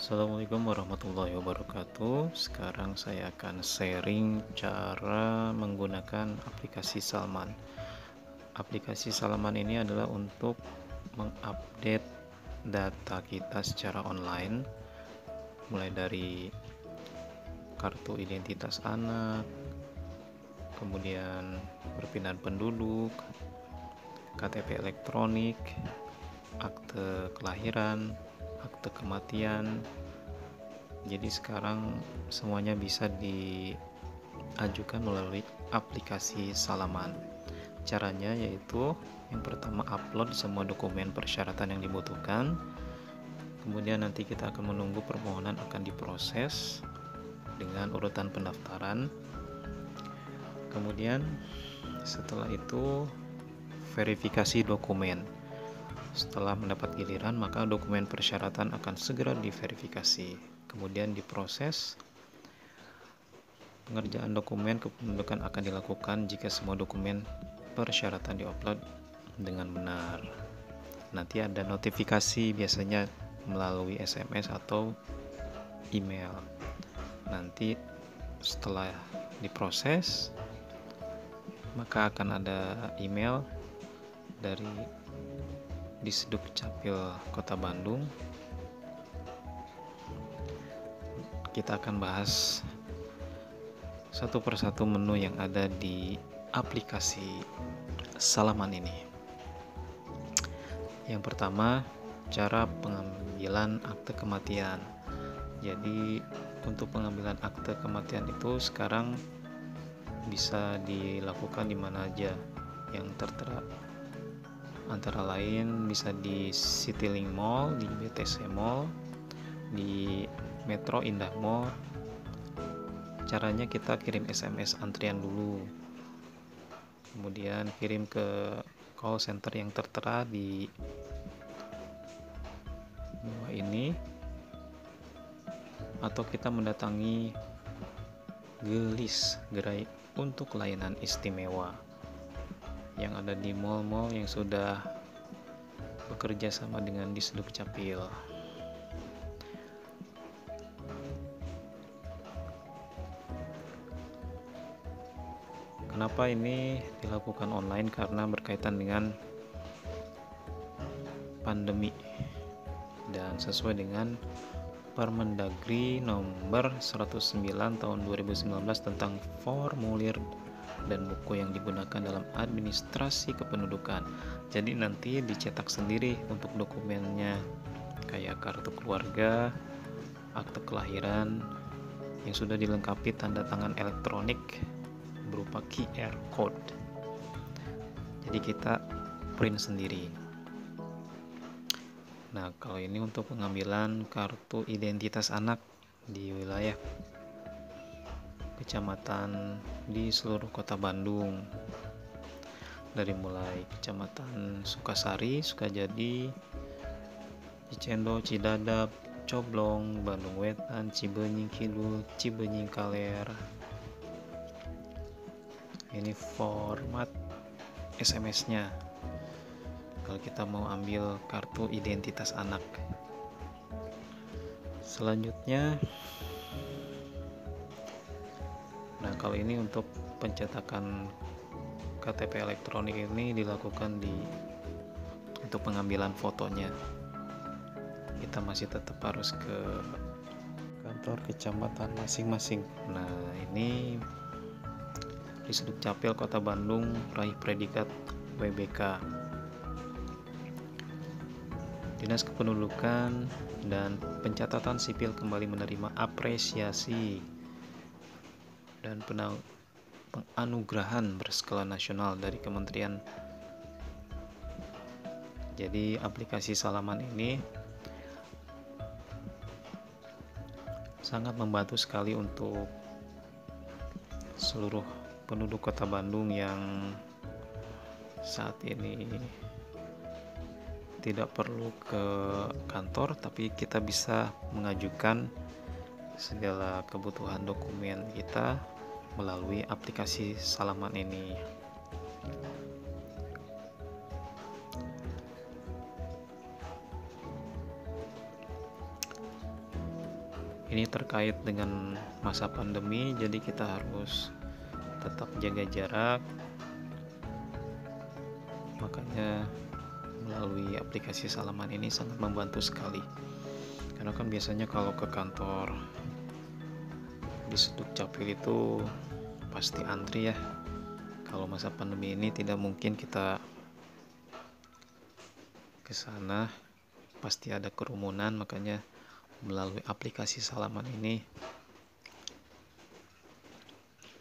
Assalamualaikum warahmatullahi wabarakatuh. Sekarang saya akan sharing cara menggunakan aplikasi Salman. Aplikasi Salman ini adalah untuk mengupdate data kita secara online, mulai dari kartu identitas anak, kemudian perpindahan penduduk, KTP elektronik, akte kelahiran, akte kematian. Jadi sekarang semuanya bisa diajukan melalui aplikasi Salaman. Caranya yaitu yang pertama, upload semua dokumen persyaratan yang dibutuhkan. Kemudian nanti kita akan menunggu permohonan akan diproses dengan urutan pendaftaran. Kemudian setelah itu verifikasi dokumen. Setelah mendapat giliran, maka dokumen persyaratan akan segera diverifikasi, kemudian diproses. Pengerjaan dokumen kependudukan akan dilakukan jika semua dokumen persyaratan diupload dengan benar. Nanti ada notifikasi, biasanya melalui SMS atau email. Nanti setelah diproses, maka akan ada email dari Disduk Capil Kota Bandung. Kita akan bahas satu persatu menu yang ada di aplikasi Salaman ini. Yang pertama, cara pengambilan akte kematian. Jadi untuk pengambilan akte kematian itu sekarang bisa dilakukan di mana aja yang tertera. Antara lain bisa di Citylink Mall, di BTC Mall, di Metro Indah Mall. Caranya kita kirim SMS antrian dulu, kemudian kirim ke call center yang tertera di bawah ini, atau kita mendatangi gerai untuk layanan istimewa yang ada di mall-mall yang sudah bekerja sama dengan Disduk Capil. Kenapa ini dilakukan online? Karena berkaitan dengan pandemi dan sesuai dengan Permendagri nomor 109 tahun 2019 tentang formulir dan buku yang digunakan dalam administrasi kependudukan. Jadi nanti dicetak sendiri untuk dokumennya, kayak kartu keluarga, akte kelahiran yang sudah dilengkapi tanda tangan elektronik berupa QR code. Jadi kita print sendiri. Nah, kalau ini untuk pengambilan kartu identitas anak di wilayah kecamatan di seluruh kota Bandung, dari mulai kecamatan Sukasari, Sukajadi, Cicendo, Cidadap, Coblong, Bandung Wetan, Cibenying Kidul, Cibenying Kaler. Ini format SMS-nya kalau kita mau ambil kartu identitas anak. Selanjutnya, nah kalau ini untuk pencetakan KTP elektronik ini dilakukan untuk pengambilan fotonya. Kita masih tetap harus ke kantor kecamatan masing-masing. Nah, ini Disduk Capil Kota Bandung raih predikat WBK. Dinas Kependudukan dan Pencatatan Sipil kembali menerima apresiasi dan penganugerahan berskala nasional dari Kementerian. Jadi aplikasi Salaman ini sangat membantu sekali untuk seluruh penduduk Kota Bandung yang saat ini tidak perlu ke kantor, tapi kita bisa mengajukan segala kebutuhan dokumen kita melalui aplikasi Salaman ini. Ini terkait dengan masa pandemi, jadi kita harus tetap jaga jarak. Makanya melalui aplikasi Salaman ini sangat membantu sekali. Karena kan biasanya kalau ke kantor di Sdukcapil itu pasti antri ya. Kalau masa pandemi ini tidak mungkin kita ke sana, pasti ada kerumunan, makanya melalui aplikasi Salaman ini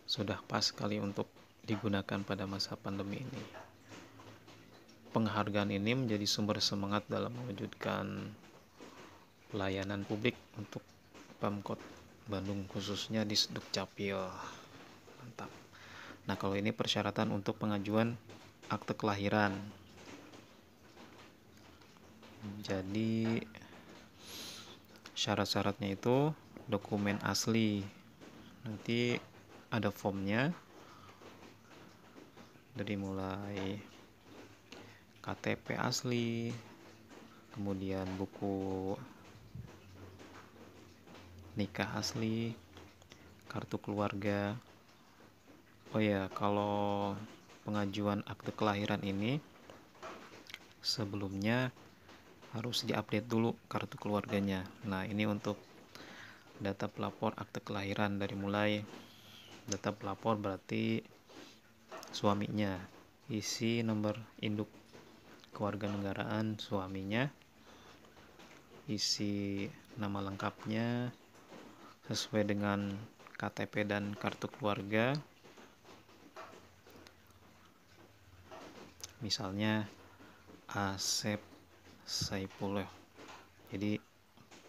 sudah pas sekali untuk digunakan pada masa pandemi ini. Penghargaan ini menjadi sumber semangat dalam mewujudkan pelayanan publik untuk Pemkot Bandung, khususnya di Sdukcapil. Mantap. Nah, kalau ini persyaratan untuk pengajuan akte kelahiran. Jadi syarat-syaratnya itu dokumen asli. Nanti ada formnya dari mulai KTP asli, kemudian buku nikah asli, kartu keluarga. Oh ya, kalau pengajuan akte kelahiran ini sebelumnya harus diupdate dulu kartu keluarganya. Nah, ini untuk data pelapor akte kelahiran, dari mulai data pelapor berarti suaminya, isi nomor induk kewarganegaraan suaminya, isi nama lengkapnya sesuai dengan KTP dan kartu keluarga. Misalnya Asep Saipullah, jadi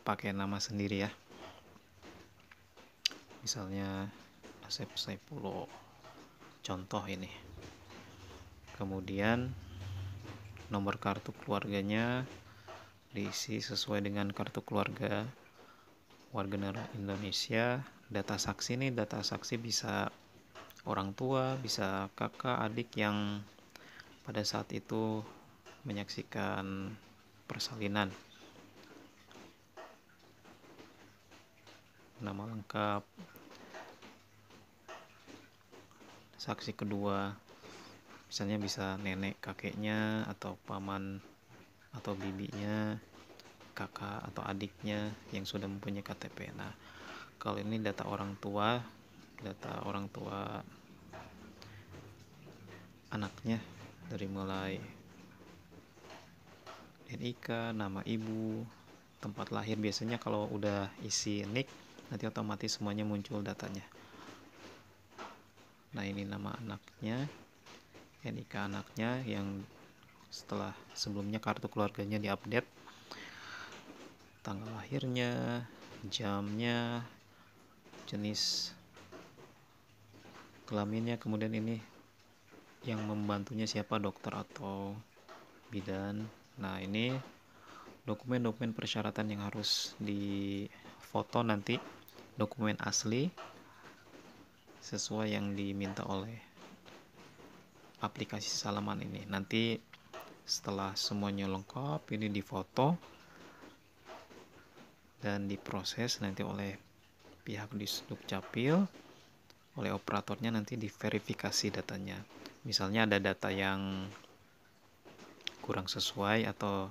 pakai nama sendiri ya, misalnya Asep Saipullah, contoh ini. Kemudian nomor kartu keluarganya diisi sesuai dengan kartu keluarga warga negara Indonesia. Data saksi nih, data saksi bisa orang tua, bisa kakak, adik yang pada saat itu menyaksikan persalinan. Nama lengkap, saksi kedua, misalnya bisa nenek kakeknya, atau paman atau bibinya, kakak atau adiknya yang sudah mempunyai KTP. Nah, kalau ini data orang tua anaknya, dari mulai NIK, nama ibu, tempat lahir. Biasanya kalau udah isi NIK, nanti otomatis semuanya muncul datanya. Nah, ini nama anaknya, NIK anaknya yang setelah sebelumnya kartu keluarganya diupdate, tanggal lahirnya, jamnya, jenis kelaminnya, kemudian ini yang membantunya siapa, dokter atau bidan. Nah, ini dokumen-dokumen persyaratan yang harus difoto nanti, dokumen asli sesuai yang diminta oleh aplikasi Salaman ini. Nanti setelah semuanya lengkap, ini difoto dan diproses nanti oleh pihak di Sdukcapil, oleh operatornya, nanti diverifikasi datanya. Misalnya ada data yang kurang sesuai atau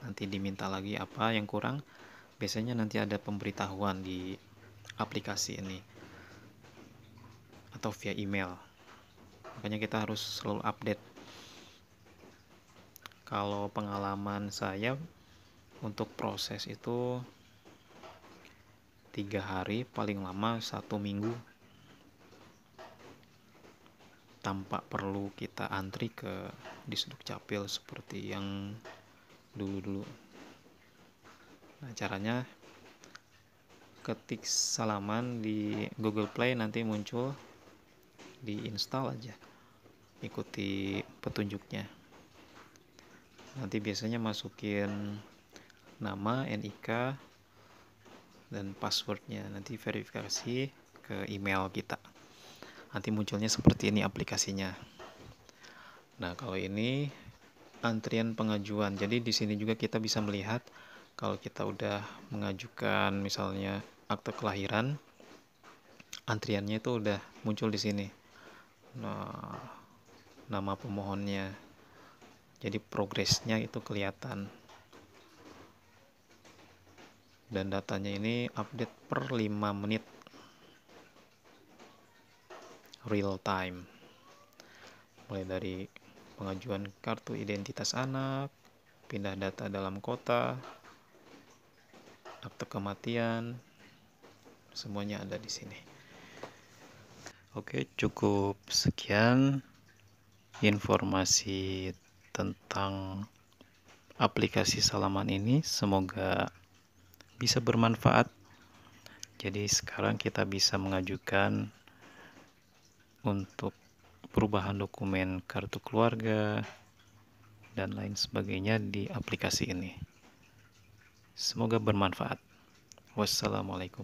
nanti diminta lagi apa yang kurang, biasanya nanti ada pemberitahuan di aplikasi ini atau via email. Makanya kita harus selalu update. Kalau pengalaman saya untuk proses itu 3 hari, paling lama 1 minggu, tanpa perlu kita antri ke di Sdukcapil seperti yang dulu-dulu. Nah, caranya ketik Salaman di Google Play, nanti muncul, diinstal aja, ikuti petunjuknya. Nanti biasanya masukin nama, NIK, dan passwordnya, nanti verifikasi ke email kita. Nanti munculnya seperti ini aplikasinya. Nah, kalau ini antrian pengajuan. Jadi di sini juga kita bisa melihat Kalau kita udah mengajukan misalnya akte kelahiran, antriannya itu udah muncul di sini. Nah, nama pemohonnya. Jadi progresnya itu kelihatan. Dan datanya ini update per 5 menit. Real time. Mulai dari pengajuan kartu identitas anak, pindah data dalam kota, akte kematian, semuanya ada di sini. Oke, cukup sekian informasi tentang aplikasi Salaman ini. Semoga bisa bermanfaat. Jadi sekarang kita bisa mengajukan untuk perubahan dokumen kartu keluarga dan lain sebagainya di aplikasi ini. Semoga bermanfaat. Wassalamualaikum.